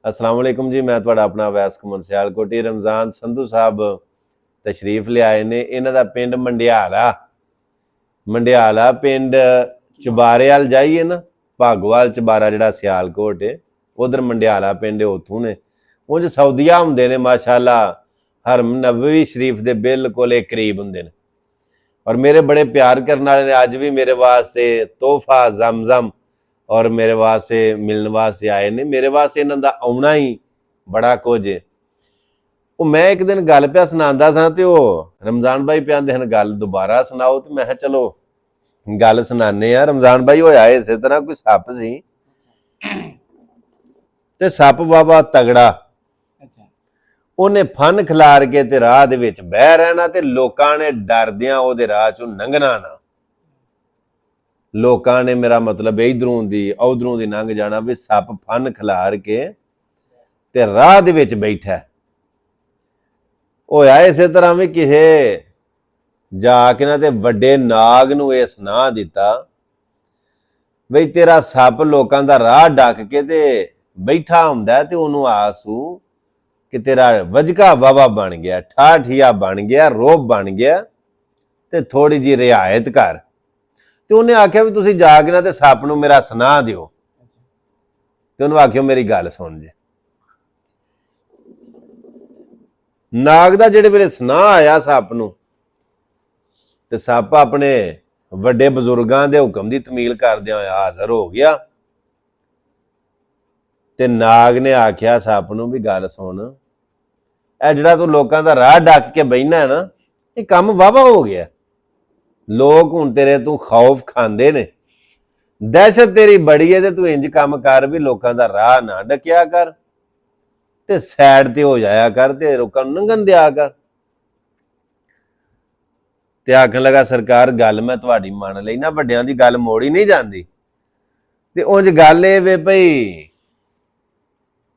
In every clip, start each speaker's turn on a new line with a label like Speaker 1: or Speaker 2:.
Speaker 1: अस्सलाम वालेकुम जी। मैं तुहाडा अपना अवैस कुमार सियालकोटी। रमज़ान संधू साहब तशरीफ ले आए ने। इन्हां दा पिंड मंडियाला पिंड चबारे वाल जाइए ना, भागोवाल चबारा जिहड़ा सियालकोट है, उधर मंडियाला पिंड है, उत्थों ने उंज सऊदिया हुंदे ने माशाअल्लाह। हरम नबवी शरीफ दे बिल्कुल करीब हुंदे ने और मेरे बड़े प्यार करने वाले ने अज भी मेरे वास्ते तोहफा जमजम और मेरे वास्ते मिलने वास्ते आए ने। मेरे वास्ते इन्हां दा आउणा ही बड़ा कुछ है। वो मैं एक दिन गल पिया सुनांदा सा ते वो रमजान भाई पिया आंदे हन गल दोबारा सुनाओ, तो मैं चलो गल सुनाने आ। रमजान भाई होया इसे तरह कोई सप सी ते सप बाबा तगड़ा, ਉਹਨੇ फन खिलार के ते राह दे विच बह रहना ते लोकां ने डरदियां ਉਹਦੇ राह चों लंघना ना। लोकां ने मेरा मतलब इधरों दी उधरों दी लंघ जाना भी सप फन खिलार के ते राह दे विच बैठा। होया इसे तरह भी किसे जाके ना ते वड्डे नाग नूं इह सुनाह दिता बई तेरा सप लोकां दा राह डक के ते बैठा हुंदा ते ਉਹਨੂੰ आसू कि तेरा वजका वावा बन गया, ठाठिया बन गया, रोब बन गया ते थोड़ी जी रियायत कर। तो उन्हें आख्या भी तुसीं जाके ना ते सप नूं मेरा सुनाह दिओ। ते उन्होंने आख्यो मेरी गल सुन जे। नाग दा जिहड़े वेले सुनाह आया सप नूं ते सप अपने वड्डे बजुर्गां दे हुक्म दी तमील करदिआं होया हाज़र हो गया। ते नाग ने आख्या सप नूं भी गल सुन, ਇਹ ਜਿਹੜਾ ਤੂੰ ਲੋਕਾਂ ਦਾ ਰਾਹ ਡੱਕ ਕੇ ਬੈਠਣਾ ਹੈ ਨਾ, ਇਹ ਕੰਮ ਵਾਵਾ ਹੋ ਗਿਆ। ਲੋਕ ਹੁਣ ਤੇਰੇ ਤੂੰ ਖੌਫ ਖਾਂਦੇ ਨੇ, ਦਹਿਸ਼ਤ ਤੇਰੀ ਬੜੀ ਹੈ ਤੇ ਤੂੰ ਇੰਜ ਕੰਮ ਕਰ ਵੀ ਲੋਕਾਂ ਦਾ ਰਾਹ ਨਾ ਡਕਿਆ ਕਰ ਤੇ ਸਾਈਡ ਤੇ ਹੋ ਜਾਇਆ ਕਰ ਤੇ ਲੋਕਾਂ ਨੂੰ ਲੰਘਣ ਦਿਆ ਕਰ। ਤੇ ਆਖਣ ਲੱਗਾ ਸਰਕਾਰ ਗੱਲ ਮੈਂ ਤੁਹਾਡੀ ਮੰਨ ਲਈ ਨਾ, ਵੱਡਿਆਂ ਦੀ ਗੱਲ ਮੋੜੀ ਨਹੀਂ ਜਾਂਦੀ। ਤੇ ਉਂਝ ਗੱਲ ਇਹ ਵੇ ਭਈ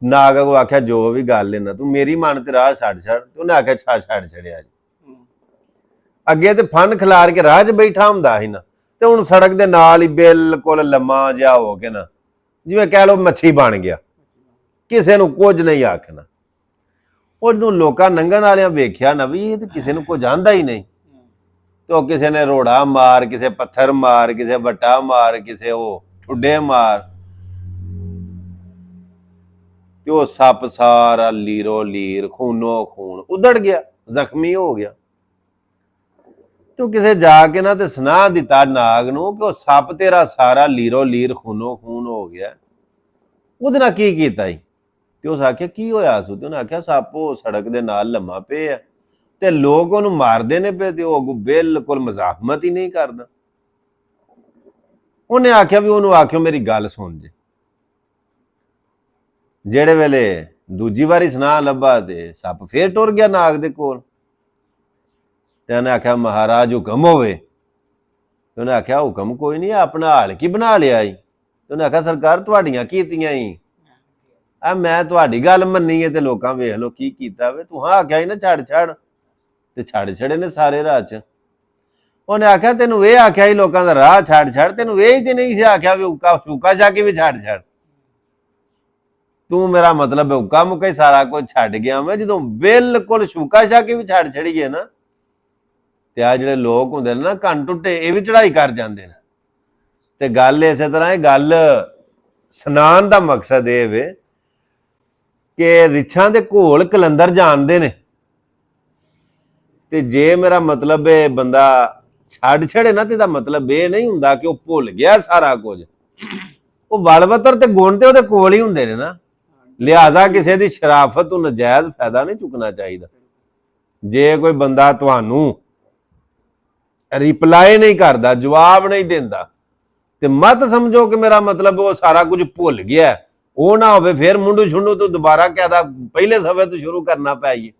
Speaker 1: नाग को आख्या जो भी गल है ना तू मेरी मन ते राह छड़ छड़। उन्हें आख्या छड़ छड़िया जी। अगे तो फन खिलार के राह च बैठा हुंदा ही ना ते हुण सड़क दे नाल ही बिल्कुल लम्मा जिहा हो के ना जिवें कह लो मच्छी बन गया, किसे नूं कुछ नहीं आखना। और जदों लोकां लंघण वालियां वेख्या ना भी ये किसे नूं कुछ आंदा ही नहीं, तो किसे ने रोड़ा मार, किसे पत्थर मार, किसे वट्टा मार, किसे वो ठुड्डे मार, वो सप सारा लीरो लीर खूनो खून उधड़ गया, जख्मी हो गया। तो किसे जाके ना ते सुनाह दिता नाग नूं कि वो सप तेरा सारा लीरो लीर खूनो खून हो गया, उहदे नाल की कीता ही? ते उस आख्या की होया सू? ते उन्हें आख्या सप वो सड़क दे नाल लम्मा पे है ते लोग उहनूं मारदे ने पे ते वो बिल्कुल मजाहमत ही नहीं करदा। उन्हें आख्या भी उहनूं आख्यो मेरी गल सुन जे। ਜਿਹੜੇ ਵੇਲੇ ਦੂਜੀ ਵਾਰੀ ਸੁਨਾਹ ਲੱਭਾ ਤੇ ਸੱਪ ਫੇਰ ਟੁਰ ਗਿਆ ਨਾਗ ਦੇ ਕੋਲ ਤੇ ਉਹਨੇ ਆਖਿਆ ਮਹਾਰਾਜ ਹੁਕਮ ਹੋਵੇ। ਤੇ ਉਹਨੇ ਆਖਿਆ ਹੁਕਮ ਕੋਈ ਨਹੀਂ, ਆਪਣਾ ਹਾਲ ਕੀ ਬਣਾ ਲਿਆ ਈ? ਤੇ ਉਹਨੇ ਆਖਿਆ ਸਰਕਾਰ ਤੁਹਾਡੀਆਂ ਕੀਤੀਆਂ ਹੀ ਆ, ਮੈਂ ਤੁਹਾਡੀ ਗੱਲ ਮੰਨੀ ਹੈ ਤੇ ਲੋਕਾਂ ਵੇਖ ਲੋ ਕੀ ਕੀਤਾ ਵੇ। ਤੂੰ ਹਾਂ ਆਖਿਆ ਸੀ ਨਾ ਛੱਡ ਛੱਡ ਤੇ ਛੱਡ ਛੜੇ ਨੇ ਸਾਰੇ ਰਾਹ ਚ। ਉਹਨੇ ਆਖਿਆ ਤੈਨੂੰ ਇਹ ਆਖਿਆ ਸੀ ਲੋਕਾਂ ਦਾ ਰਾਹ ਛੱਡ ਛੱਡ, ਤੈਨੂੰ ਇਹ ਤੇ ਨਹੀਂ ਸੀ ਆਖਿਆ ਵੀ ਹੁੱਕਾ ਜਾ ਕੇ ਵੀ ਛੱਡ ਛੱਡ। तू मेरा मतलब हुक्का मुक्का सारा कुछ छड़ गया मैं जो बिल्कुल शूका शाके भी छड़ छड़ीए ना ते आ जिहड़े लोग हुंदे ने ना कन टुटे ये भी चढ़ाई कर जांदे ने। ते गल इस तरह गल स्नान दा मकसद ये वे कि रिछां दे घोल कलंदर जानदे ने ते जे मेरा मतलब बंदा छड़ छड़े ना ते दा मतलब ये नहीं हुंदा कि वो भुल गया सारा कुछ। वो वलवतर ते गुण ते ओहदे कोल ही हुंदे ने ना, लिहाजा किसी की शराफत तो नजायज फायदा नहीं चुकना चाहिए। जे कोई बंदा तुहानू रिप्लाई नहीं करता, जवाब नहीं देता तो मत समझो कि मेरा मतलब वो सारा कुछ भुल गया। वो ना हो फिर मुंडू छुंडू तो दोबारा कहता पहले सफे तो शुरू करना पाइए।